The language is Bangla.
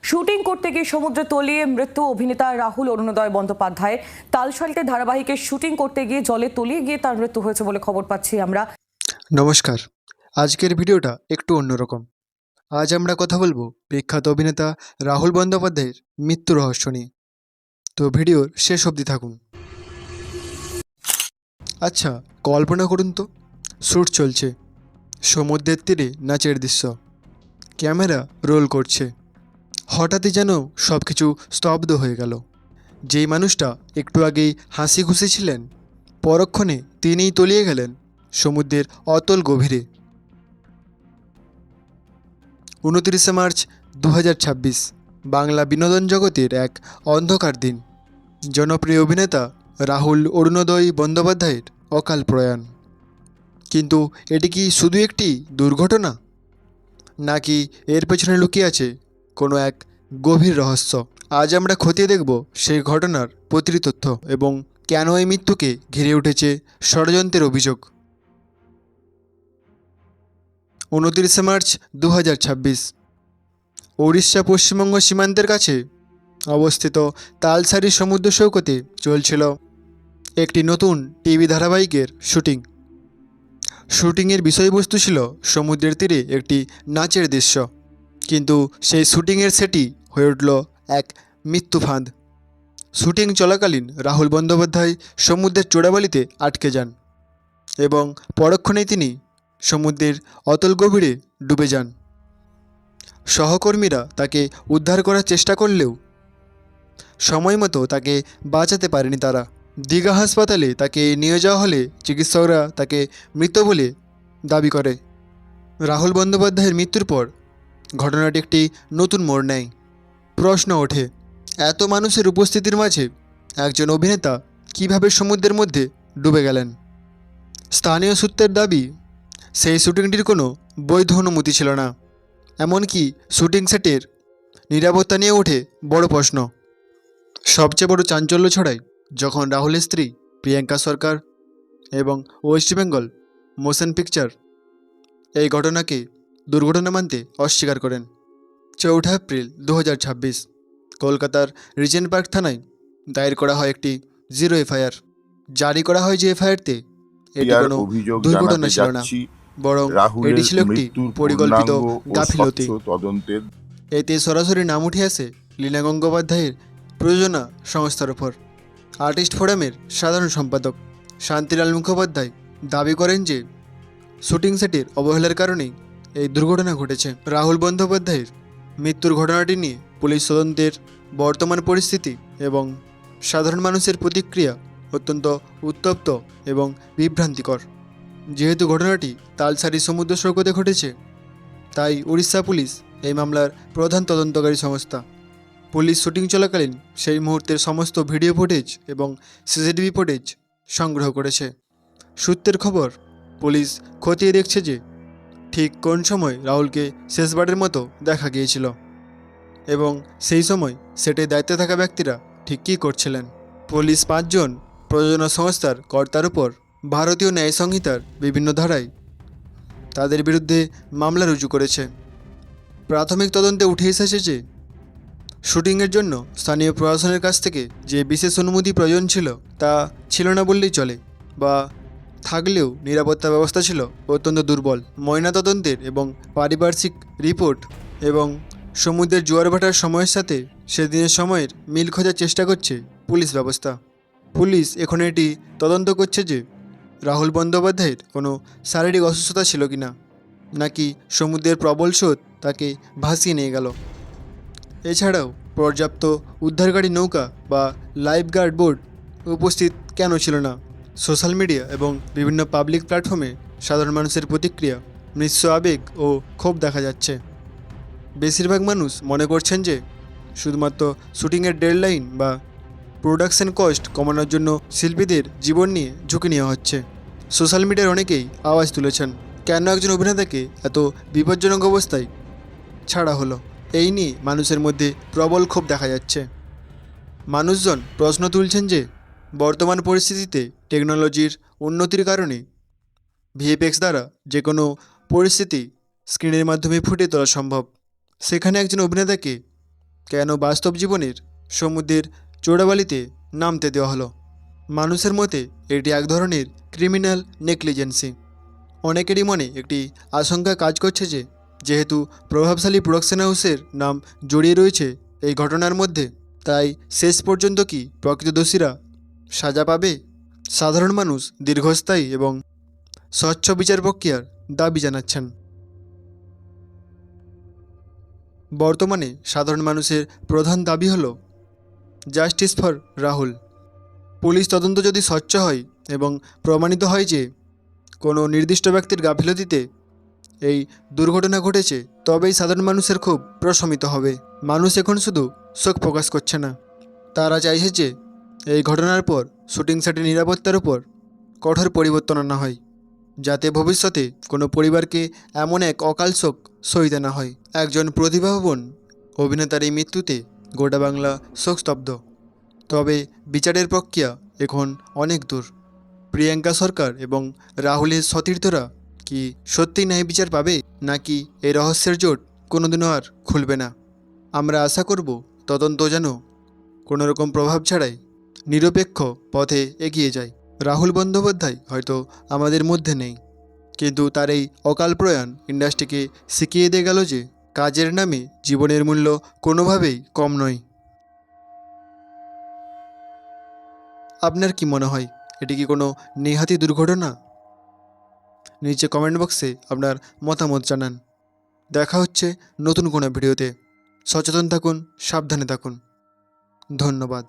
শুটিং করতে গিয়ে সমুদ্রে তলিয়ে মৃত্যু অভিনেতা রাহুল অরুণোদয় বন্দ্যোপাধ্যায়। তালশাড়িতে ধারাবাহিকের শুটিং করতে গিয়ে জলে তলিয়ে গিয়ে তার মৃত্যু হয়েছে বলে খবর পাচ্ছি আমরা। নমস্কার। আজকের ভিডিওটা একটু অন্যরকম। আজ আমরা কথা বলবো বিখ্যাত অভিনেতা রাহুল বন্দ্যোপাধ্যায়ের মৃত্যু রহস্য নিয়ে। তো ভিডিওর শেষ অবধি থাকুন। আচ্ছা, কল্পনা করুন তো, শ্যুট চলছে, সমুদ্রের তীরে নাচের দৃশ্য, ক্যামেরা রোল করছে, হঠাৎই যেন সব কিছু স্তব্ধ হয়ে গেল। যেই মানুষটা একটু আগেই হাসি খুশি ছিলেন, পরক্ষণে তিনিই তলিয়ে গেলেন সমুদ্রের অতল গভীরে। 29 মার্চ 2026, বাংলা বিনোদন জগতের এক অন্ধকার দিন। জনপ্রিয় অভিনেতা রাহুল অরুণোদয় বন্দ্যোপাধ্যায়ের অকাল প্রয়াণ। কিন্তু এটি কি শুধু একটি দুর্ঘটনা, নাকি এর পেছনে লুকিয়ে আছে কোনো এক গভীর রহস্য? আজ আমরা খতিয়ে দেখব সেই ঘটনার প্রতিটি তথ্য এবং কেন এই মৃত্যুকে ঘিরে উঠেছে ষড়যন্ত্রের অভিযোগ। 29 মার্চ 2026, উড়িষ্যা পশ্চিমবঙ্গ সীমান্তের কাছে অবস্থিত তালসারি সমুদ্র সৈকতে চলছিল একটি নতুন টিভি ধারাবাহিকের শুটিং। শুটিংয়ের বিষয়বস্তু ছিল সমুদ্রের তীরে একটি নাচের দৃশ্য, কিন্তু সেই শুটিংয়ের সেটই হয়ে উঠল এক মৃত্যু ফাঁদ। শুটিং চলাকালীন রাহুল বন্দ্যোপাধ্যায় সমুদ্রের চোরাবালিতে আটকে যান এবং পরক্ষণেই তিনি সমুদ্রের অতল গভীরে ডুবে যান। সহকর্মীরা তাকে উদ্ধার করার চেষ্টা করলেও সময় মতো তাকে বাঁচাতে পারেনি তারা। দীঘা হাসপাতালে তাকে নিয়ে যাওয়া হলে চিকিৎসকরা তাকে মৃত বলে দাবি করে। রাহুল বন্দ্যোপাধ্যায়ের মৃত্যুর পর ঘটনাটি একটি নতুন মোড় নেয়। প্রশ্ন ওঠে, এত মানুষের উপস্থিতির মাঝে একজন অভিনেতা কিভাবে সমুদ্রের মধ্যে ডুবে গেলেন? স্থানীয় সূত্রের দাবি, সেই শুটিংটির কোনো বৈধ অনুমতি ছিল না। এমনকি শুটিং সেটের নিরাপত্তা নিয়ে ওঠে বড় প্রশ্ন। সবচেয়ে বড় চাঞ্চল্য ছড়ায় যখন রাহুলের স্ত্রী প্রিয়াঙ্কা সরকার এবং ওয়েস্ট বেঙ্গল মোশন পিকচার এই ঘটনাকে দুর্ঘটনা মানতে অস্বীকার করেন। 4 এপ্রিল 2026, কলকাতার রিজেন্ট পার্ক থানায় দায়ের করা হয় একটি 0 এফআইআর। জারি করা হয় যে এফআইআরতে এটি কোনো দুর্ঘটনা ছিল না, বরং এটি ছিল একটি পরিকল্পিত গাফিলতি। এতে সরাসরি নাম উঠে আসে লীনা গঙ্গোপাধ্যায়ের প্রযোজনা সংস্থার ওপর। আর্টিস্ট ফোরামের সাধারণ সম্পাদক শান্তিলাল মুখোপাধ্যায় দাবি করেন যে শুটিং সেটের অবহেলার কারণেই এই দুর্ঘটনা ঘটেছে। রাহুল বন্দ্যোপাধ্যায়ের মৃত্যুর ঘটনাটি নিয়ে পুলিশ তদন্তের বর্তমান পরিস্থিতি এবং সাধারণ মানুষের প্রতিক্রিয়া অত্যন্ত উত্তপ্ত এবং বিভ্রান্তিকর। যেহেতু ঘটনাটি তালসারি সমুদ্র সৈকতে ঘটেছে, তাই উড়িষ্যা পুলিশ এই মামলার প্রধান তদন্তকারী সংস্থা। পুলিশ শুটিং চলাকালীন সেই মুহূর্তের সমস্ত ভিডিও ফুটেজ এবং সিসিটিভি ফুটেজ সংগ্রহ করেছে। সূত্রের খবর, পুলিশ খতিয়ে দেখছে যে ঠিক কোন সময় রাহুলকে শেষবারের মতো দেখা গিয়েছিল এবং সেই সময় সেটে দায়িত্বে থাকা ব্যক্তিরা ঠিক কী করছিলেন। পুলিশ 5 জন প্রযোজনা সংস্থার কর্তার উপর ভারতীয় ন্যায় সংহিতার বিভিন্ন ধারায় তাদের বিরুদ্ধে মামলা রুজু করেছে। প্রাথমিক তদন্তে উঠে এসেছে যে শুটিংয়ের জন্য স্থানীয় প্রশাসনের কাছ থেকে যে বিশেষ অনুমতি প্রয়োজন ছিল তা ছিল না বললেই চলে, বা থাকলেও নিরাপত্তা ব্যবস্থা ছিল অত্যন্ত দুর্বল। ময়নাতদন্তের এবং পারিপার্শ্বিক রিপোর্ট এবং সমুদ্রের জোয়ার ভাটার সময়ের সাথে সেদিনের সময়ের মিল খোঁজার চেষ্টা করছে পুলিশ ব্যবস্থা। পুলিশ এখন এটি তদন্ত করছে যে রাহুল বন্দ্যোপাধ্যায়ের কোনো শারীরিক অসুস্থতা ছিল কিনা, নাকি সমুদ্রের প্রবল স্রোত তাকে ভাসিয়ে নিয়ে গেল। এছাড়াও পর্যাপ্ত উদ্ধারকারী নৌকা বা লাইফ গার্ড বোর্ড উপস্থিত কেন ছিল না। সোশ্যাল মিডিয়া এবং বিভিন্ন পাবলিক প্ল্যাটফর্মে সাধারণ মানুষের প্রতিক্রিয়া, মিশ্র আবেগ ও ক্ষোভ দেখা যাচ্ছে। বেশিরভাগ মানুষ মনে করছেন যে শুধুমাত্র শুটিংয়ের ডেডলাইন বা প্রোডাকশন কস্ট কমানোর জন্য শিল্পীদের জীবন নিয়ে ঝুঁকি নেওয়া হচ্ছে। সোশ্যাল মিডিয়ার অনেকেই আওয়াজ তুলেছেন, কেন একজন অভিনেতাকে এত বিপজ্জনক অবস্থায় ছাড়া হলো। এই নিয়ে মানুষের মধ্যে প্রবল ক্ষোভ দেখা যাচ্ছে। মানুষজন প্রশ্ন তুলছেন যে বর্তমান পরিস্থিতিতে টেকনোলজির উন্নতির কারণে ভিএফএক্স দ্বারা যে কোনো পরিস্থিতি স্ক্রিনের মাধ্যমে ফুটিয়ে তোলা সম্ভব। সেখানে একজন অভিনেতাকে কেন বাস্তব জীবনের সমুদ্রের চোরাবালিতে নামতে দেওয়া হলো? মানুষের মতে এটি এক ধরনের ক্রিমিনাল নেগলিজেন্সি। অনেকেরই মনে একটি আশঙ্কা কাজ করছে যে যেহেতু প্রভাবশালী প্রোডাকশন হাউসের নাম জড়িয়ে রয়েছে এই ঘটনার মধ্যে, তাই শেষ পর্যন্ত কি প্রকৃত দোষীরা সাজা পাবে? সাধারণ মানুষ দীর্ঘস্থায়ী এবং স্বচ্ছ বিচার প্রক্রিয়ার দাবি জানাচ্ছেন। বর্তমানে সাধারণ মানুষের প্রধান দাবি হল জাস্টিস ফর রাহুল। পুলিশ তদন্ত যদি স্বচ্ছ হয় এবং প্রমাণিত হয় যে কোনো নির্দিষ্ট ব্যক্তির গাফিলতিতে এই দুর্ঘটনা ঘটেছে, তবেই সাধারণ মানুষের খুব প্রশমিত হবে। মানুষ এখন শুধু শোক প্রকাশ করছে না, তারা চাইছে যে এই ঘটনার পর শুটিং সেটের নিরাপত্তার উপর কঠোর পরিবর্তন আনা হয়, যাতে ভবিষ্যতে কোনো পরিবারকে এমন এক অকাল শোক সইতে না হয়। একজন প্রতিভাবান অভিনেতার এই মৃত্যুতে গোটা বাংলা শোকস্তব্ধ। তবে বিচারের প্রক্রিয়া এখন অনেক দূর। প্রিয়াঙ্কা সরকার এবং রাহুলের সতীর্থরা কি সত্যি ন্যায় বিচার পাবে, নাকি এই রহস্যের জোট কোনোদিনও আর খুলবে না? আমরা আশা করব তদন্ত যেন কোনো রকম প্রভাব ছাড়াই নিরপেক্ষ পথে এগিয়ে যায়। রাহুল বন্দ্যোপাধ্যায় হয়তো আমাদের মধ্যে নেই, কিন্তু তার এই অকাল প্রয়াণ ইন্ডাস্ট্রিকে শিখিয়ে দিয়ে গেল যে কাজের নামে জীবনের মূল্য কোনোভাবেই কম নয়। আপনার কি মনে হয়, এটি কি কোনো নেহাতি দুর্ঘটনা? নিচে কমেন্ট বক্সে আপনার মতামত জানান। দেখা হচ্ছে নতুন কোনো ভিডিওতে। সচেতন থাকুন, সাবধানে থাকুন। ধন্যবাদ।